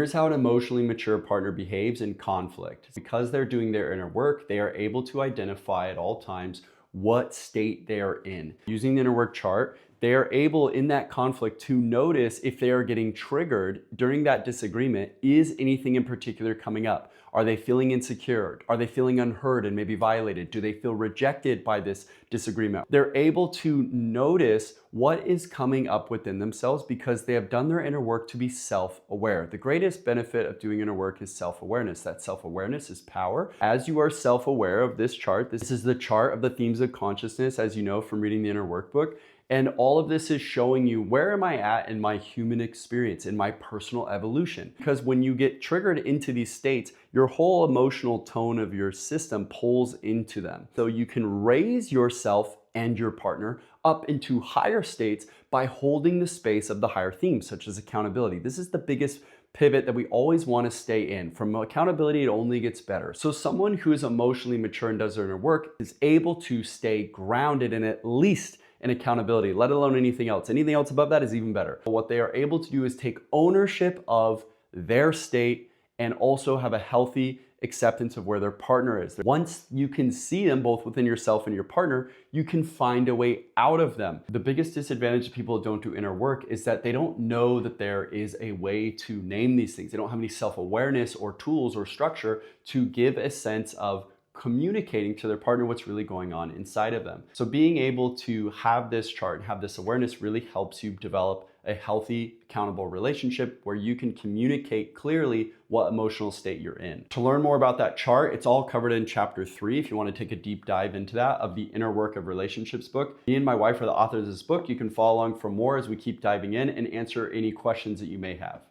Here's how an emotionally mature partner behaves in conflict. Because they're doing their inner work, they are able to identify at all times what state they are in. Using the inner work chart, they are able in that conflict to notice if they are getting triggered during that disagreement. Is anything in particular coming up? Are they feeling insecure? Are they feeling unheard and maybe violated? Do they feel rejected by this disagreement? They're able to notice what is coming up within themselves because they have done their inner work to be self-aware. The greatest benefit of doing inner work is self-awareness. That self-awareness is power. As you are self-aware of this chart, this is the chart of the themes of consciousness, as you know from reading the inner workbook. And all of this is showing you where am I at in my human experience, in my personal evolution. Because when you get triggered into these states, your whole emotional tone of your system pulls into them. So you can raise yourself and your partner up into higher states by holding the space of the higher themes, such as accountability. This is the biggest pivot that we always want to stay in. From accountability, it only gets better. So someone who is emotionally mature and does their inner work is able to stay grounded in at least in accountability, let alone anything else. Anything else above that is even better. But what they are able to do is take ownership of their state and also have a healthy acceptance of where their partner is. Once you can see them both within yourself and your partner, you can find a way out of them. The biggest disadvantage of people who don't do inner work is that they don't know that there is a way to name these things. They don't have any self-awareness or tools or structure to give a sense of communicating to their partner what's really going on inside of them. So being able to have this chart, have this awareness really helps you develop a healthy, accountable relationship where you can communicate clearly what emotional state you're in. To learn more about that chart, it's all covered in chapter 3 if you want to take a deep dive into that of the Inner Work of Relationships book. Me and my wife are the authors of this book. You can follow along for more as we keep diving in and answer any questions that you may have.